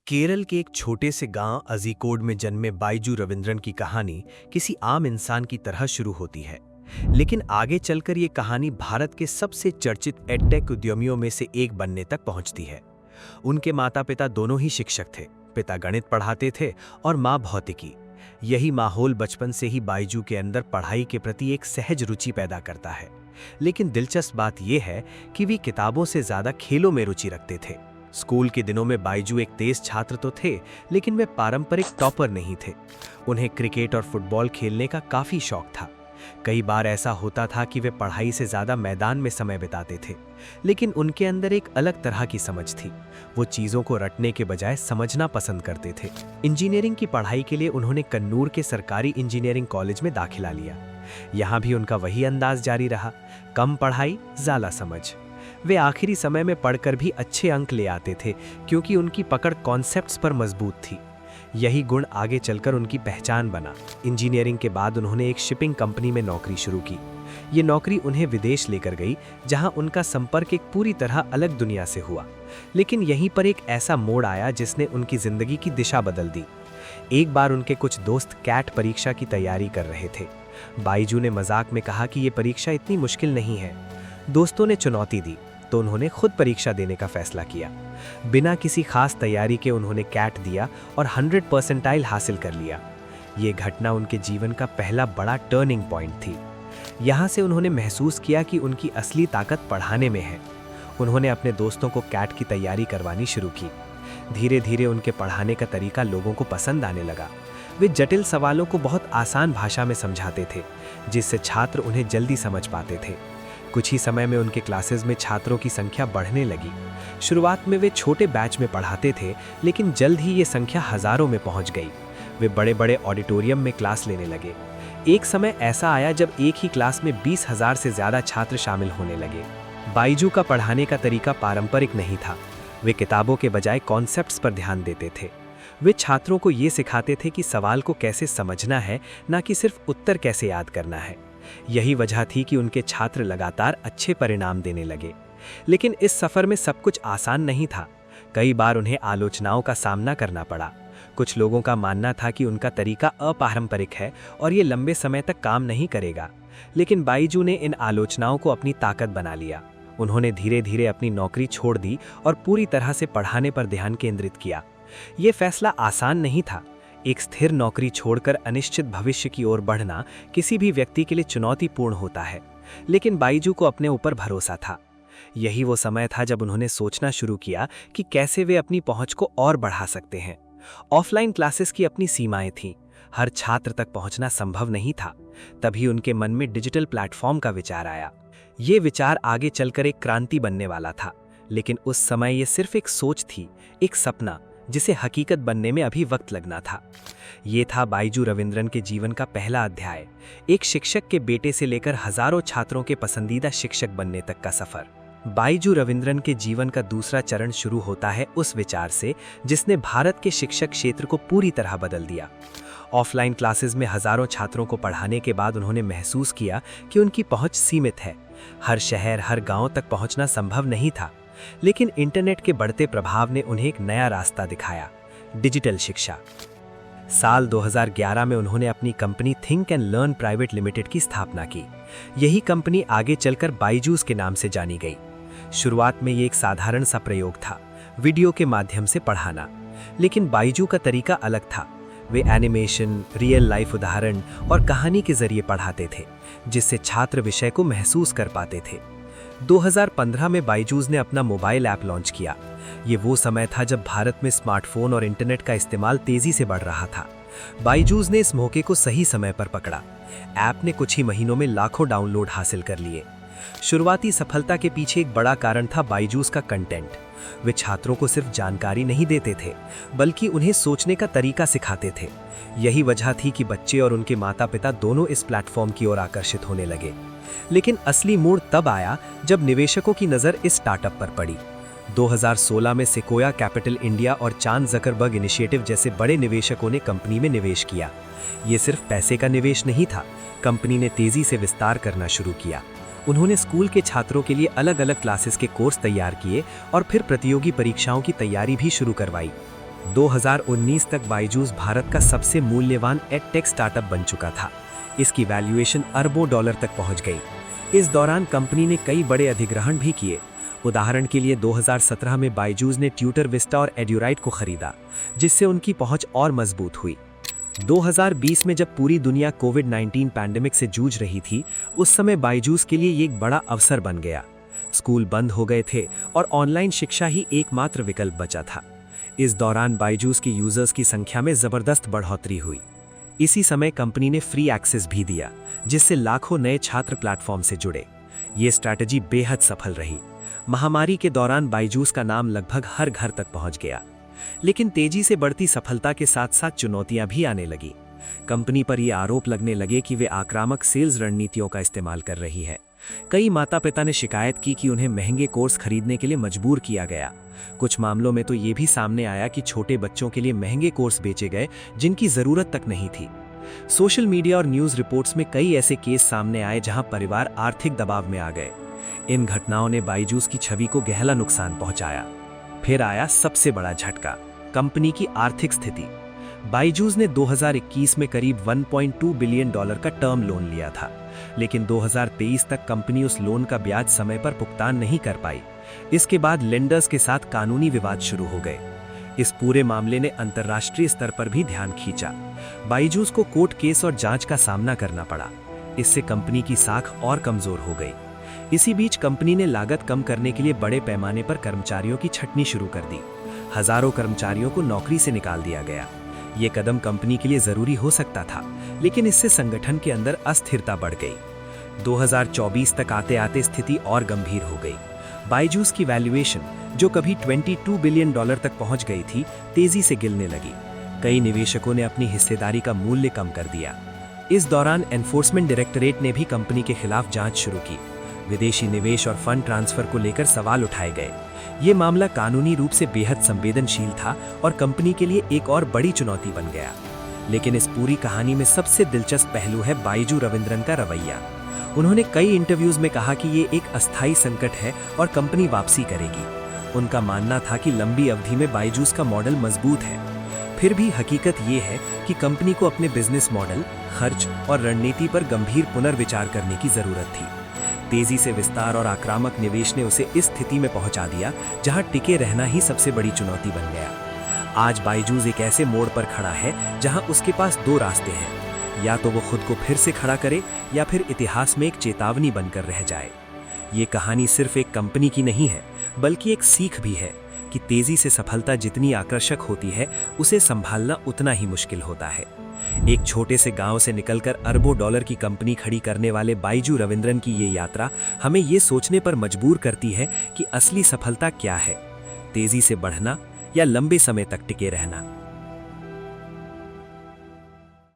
केरल के एक छोटे से गांव अजीकोड में जन्मे बाइजू रविंद्रन की कहानी किसी आम इंसान की तरह शुरू होती है। लेकिन आगे चलकर ये कहानी भारत के सबसे चर्चित एडटेक उद्यमियों में से एक बनने तक पहुंचती है। उनके माता पिता दोनों ही शिक्षक थे। पिता गणित पढ़ाते थे और माँ भौतिकी। यही माहौल बचपन से ही बाइजू के अंदर पढ़ाई के प्रति एक सहज रुचि पैदा करता है। लेकिन दिलचस्प बात यह है कि वे किताबों से ज्यादा खेलों में रुचि रखते थे। स्कूल के दिनों में बाइजू एक तेज छात्र तो थे, लेकिन वे पारंपरिक टॉपर नहीं थे। उन्हें क्रिकेट और फुटबॉल खेलने का काफी शौक था। कई बार ऐसा होता था कि वे पढ़ाई से ज्यादा मैदान में समय बिताते थे। लेकिन उनके अंदर एक अलग तरह की समझ थी। वो चीजों को रटने के बजाय समझना पसंद करते थे। इंजीनियरिंग की पढ़ाई के लिए उन्होंने कन्नूर के सरकारी इंजीनियरिंग कॉलेज में दाखिला लिया। यहाँ भी उनका वही अंदाज जारी रहा, कम पढ़ाई ज्यादा समझ। वे आखिरी समय में पढ़कर भी अच्छे अंक ले आते थे, क्योंकि उनकी पकड़ कॉन्सेप्ट्स पर मजबूत थी। यही गुण आगे चलकर उनकी पहचान बना। इंजीनियरिंग के बाद उन्होंने एक शिपिंग कंपनी में नौकरी शुरू की। ये नौकरी उन्हें विदेश लेकर गई, जहां उनका संपर्क एक पूरी तरह अलग दुनिया से हुआ। लेकिन यहीं पर एक ऐसा मोड़ आया जिसने उनकी जिंदगी की दिशा बदल दी। एक बार उनके कुछ दोस्त कैट परीक्षा की तैयारी कर रहे थे। बाइजू ने मजाक में कहा कि ये परीक्षा इतनी मुश्किल नहीं है। दोस्तों ने चुनौती दी तो उन्होंने खुद परीक्षा देने का फैसला किया। बिना किसी खास तैयारी के उन्होंने कैट दिया और 100 परसेंटाइल हासिल कर लिया। ये घटना उनके जीवन का पहला बड़ा टर्निंग पॉइंट थी। यहाँ से उन्होंने महसूस किया कि उनकी असली ताकत पढ़ाने में है। उन्होंने अपने दोस्तों को कैट की तैयारी करवानी शुरू की। धीरे धीरे उनके पढ़ाने का तरीका लोगों को पसंद आने लगा। वे जटिल सवालों को बहुत आसान भाषा में समझाते थे, जिससे छात्र उन्हें जल्दी समझ पाते थे। कुछ ही समय में उनके क्लासेस में छात्रों की संख्या बढ़ने लगी। शुरुआत में वे छोटे बैच में पढ़ाते थे, लेकिन जल्द ही ये संख्या हजारों में पहुंच गई। वे बड़े बड़े ऑडिटोरियम में क्लास लेने लगे। एक समय ऐसा आया जब एक ही क्लास में 20,000 से ज्यादा छात्र शामिल होने लगे। बाइजू का पढ़ाने का तरीका पारंपरिक नहीं था। वे किताबों के बजाय कॉन्सेप्ट्स पर ध्यान देते थे। वे छात्रों को ये सिखाते थे कि सवाल को कैसे समझना है, ना कि सिर्फ उत्तर कैसे याद करना है। यही वजह थी कि उनके छात्र लगातार अच्छे परिणाम देने लगे। लेकिन इस सफर में सब कुछ आसान नहीं था। कई बार उन्हें आलोचनाओं का सामना करना पड़ा। कुछ लोगों का मानना था कि उनका तरीका अपारंपरिक है और ये लंबे समय तक काम नहीं करेगा। लेकिन बाइजू ने इन आलोचनाओं को अपनी ताकत बना लिया। उन्होंने धीरे धीरे अपनी नौकरी छोड़ दी और पूरी तरह से पढ़ाने पर ध्यान केंद्रित किया। ये फैसला आसान नहीं था। एक स्थिर नौकरी छोड़कर अनिश्चित भविष्य की ओर बढ़ना किसी भी व्यक्ति के लिए चुनौतीपूर्ण होता है। लेकिन बाइजू को अपने ऊपर भरोसा था। यही वो समय था जब उन्होंने सोचना शुरू किया कि कैसे वे अपनी पहुंच को और बढ़ा सकते हैं। ऑफलाइन क्लासेस की अपनी सीमाएं थीं। हर छात्र तक पहुंचना संभव नहीं था। तभी उनके मन में डिजिटल प्लेटफॉर्म का विचार आया। ये विचार आगे चलकर एक क्रांति बनने वाला था। लेकिन उस समय ये सिर्फ एक सोच थी, एक सपना जिसे हकीकत बनने में अभी वक्त लगना था। ये था बाइजू रविंद्रन के जीवन का पहला अध्याय। एक शिक्षक के बेटे से लेकर हजारों छात्रों के पसंदीदा शिक्षक बनने तक का सफर। बाइजू रविंद्रन के जीवन का दूसरा चरण शुरू होता है उस विचार से जिसने भारत के शिक्षक क्षेत्र को पूरी तरह बदल दिया। ऑफलाइन क्लासेस में हजारों छात्रों को पढ़ाने के बाद उन्होंने महसूस किया कि उनकी पहुंच सीमित है। हर शहर, हर गांव तक पहुंचना संभव नहीं था। लेकिन इंटरनेट के बढ़ते प्रभाव ने उन्हें एक नया रास्ता दिखाया, डिजिटल शिक्षा। साल 2011 में उन्होंने अपनी company think and learn private limited की स्थापना की। यही कंपनी आगे चलकर बाइजूस के नाम से जानी गई। शुरुआत में ये एक साधारण सा प्रयोग था, वीडियो के माध्यम से पढ़ाना। लेकिन बाइजू का तरीका अलग था। वे एनिमेशन, रियल लाइफ उदाहरण और कहानी के जरिए पढ़ाते थे, जिससे छात्र विषय को महसूस कर पाते थे। 2015 में बाइजूस ने अपना मोबाइल ऐप लॉन्च किया। ये वो समय था जब भारत में स्मार्टफोन और इंटरनेट का इस्तेमाल तेजी से बढ़ रहा था। बाइजूस ने इस मौके को सही समय पर पकड़ा। ऐप ने कुछ ही महीनों में लाखों डाउनलोड हासिल कर लिए। शुरुआती सफलता के पीछे एक बड़ा कारण था बाइजूस का कंटेंट। वे छात्रों को सिर्फ जानकारी नहीं देते थे, बल्कि उन्हें सोचने का तरीका सिखाते थे। यही वजह थी कि बच्चे और उनके माता पिता दोनों इस प्लेटफॉर्म की ओर आकर्षित होने लगे। लेकिन असली मोड़ तब आया जब निवेशकों की नज़र इस स्टार्टअप पर पड़ी। 2016 में सिकोया कैपिटल इंडिया और चार्ल्स ज़करबर्ग इनिशिएटिव जैसे बड़े निवेशकों ने कंपनी में निवेश किया। ये सिर्फ पैसे का निवेश नहीं था, कंपनी ने तेजी से विस्तार करना शुरू किया। उन्होंने स्कूल के छात्रों के लिए अलग अलग क्लासेस के कोर्स तैयार किए और फिर प्रतियोगी परीक्षाओं की तैयारी भी शुरू करवाई। 2019 तक बायजूस भारत का सबसे मूल्यवान एडटेक स्टार्टअप बन चुका था। इसकी वैल्यूएशन अरबों डॉलर तक पहुंच गई। इस दौरान कंपनी ने कई बड़े अधिग्रहण भी किए। उदाहरण के लिए 2017 में बायजूस ने ट्यूटर विस्टा और एड्यूराइट को खरीदा, जिससे उनकी पहुंच और मजबूत हुई। 2020 में जब पूरी दुनिया कोविड-19 पैंडेमिक से जूझ रही थी, उस समय बायजूस के लिए ये एक बड़ा अवसर बन गया। स्कूल बंद हो गए थे और ऑनलाइन शिक्षा ही एकमात्र विकल्प बचा था। इस दौरान बायजूस के यूजर्स की संख्या में जबरदस्त बढ़ोतरी हुई। इसी समय कंपनी ने फ्री एक्सेस भी दिया, जिससे लाखों नए छात्र प्लेटफॉर्म से जुड़े। ये स्ट्रैटेजी बेहद सफल रही। महामारी के दौरान बायजूस का नाम लगभग हर घर तक पहुंच गया। लेकिन तेजी से बढ़ती सफलता के साथ साथ चुनौतियां भी आने लगी। कंपनी पर ये आरोप लगने लगे कि वे आक्रामक सेल्स रणनीतियों का इस्तेमाल कर रही है। कई माता पिता ने शिकायत की कि उन्हें महंगे कोर्स खरीदने के लिए मजबूर किया गया। कुछ मामलों में तो ये भी सामने आया कि छोटे बच्चों के लिए महंगे कोर्स बेचे गए, जिनकी जरूरत तक नहीं थी। सोशल मीडिया और न्यूज रिपोर्ट्स में कई ऐसे केस सामने आए जहां परिवार आर्थिक दबाव में आ गए। इन घटनाओं ने बायजूस की छवि को गहरा नुकसान पहुंचाया। फिर आया सबसे बड़ा झटका, कंपनी की आर्थिक स्थिति। बायजूस ने 2021 में करीब $1.2 बिलियन का टर्म लोन लिया था, लेकिन 2023 तक कंपनी उस लोन का ब्याज समय पर भुगतान नहीं कर पाई। इसके बाद लेंडर्स के साथ कानूनी विवाद शुरू हो गए। इस पूरे मामले ने अंतर्राष्ट्रीय स्तर पर भी ध्यान खींचा। बायजूस को कोर्ट केस और जांच का सामना करना पड़ा। इससे कंपनी की साख और कमजोर हो गई। इसी बीच कंपनी ने लागत कम करने के लिए बड़े पैमाने पर कर्मचारियों की छंटनी शुरू कर दी। हजारों कर्मचारियों को नौकरी से निकाल दिया गया। ये कदम कंपनी के लिए जरूरी हो सकता था, लेकिन इससे संगठन के अंदर अस्थिरता बढ़ गई। 2024 तक आते आते स्थिति और गंभीर हो गई। बायजूस की वैल्यूएशन, जो कभी $22 बिलियन तक पहुंच गई थी, तेजी से गिरने लगी। कई निवेशकों ने अपनी हिस्सेदारी का मूल्य कम कर दिया। इस दौरान एनफोर्समेंट डायरेक्टरेट ने भी कंपनी के खिलाफ जांच शुरू की। विदेशी निवेश और फंड ट्रांसफर को लेकर सवाल उठाए गए। ये मामला कानूनी रूप से बेहद संवेदनशील था और कंपनी के लिए एक और बड़ी चुनौती बन गया। लेकिन इस पूरी कहानी में सबसे दिलचस्प पहलू है बायजू रविंद्रन का रवैया। उन्होंने कई इंटरव्यूज में कहा कि ये एक अस्थायी संकट है और कंपनी वापसी करेगी। उनका मानना था कि लंबी अवधि में बायजूस का मॉडल मजबूत है। फिर भी हकीकत ये है कि कंपनी को अपने बिजनेस मॉडल, खर्च और रणनीति पर गंभीर पुनर्विचार करने की जरूरत थी। तेजी से विस्तार और आक्रामक निवेश ने उसे इस स्थिति में पहुंचा दिया जहां टिके रहना ही सबसे बड़ी चुनौती बन गया। आज बायजूस एक ऐसे मोड़ पर खड़ा है जहां उसके पास दो रास्ते हैं, या तो वो खुद को फिर से खड़ा करे या फिर इतिहास में एक चेतावनी बनकर रह जाए। ये कहानी सिर्फ एक कंपनी की नहीं है, बल्कि एक सीख भी है कि तेजी से सफलता जितनी आकर्षक होती है, उसे संभालना उतना ही मुश्किल होता है। एक छोटे से गांव से निकलकर अरबों डॉलर की कंपनी खड़ी करने वाले बायजू रविंद्रन की ये यात्रा हमें ये सोचने पर मजबूर करती है कि असली सफलता क्या है, तेजी से बढ़ना या लंबे समय तक टिके रहना।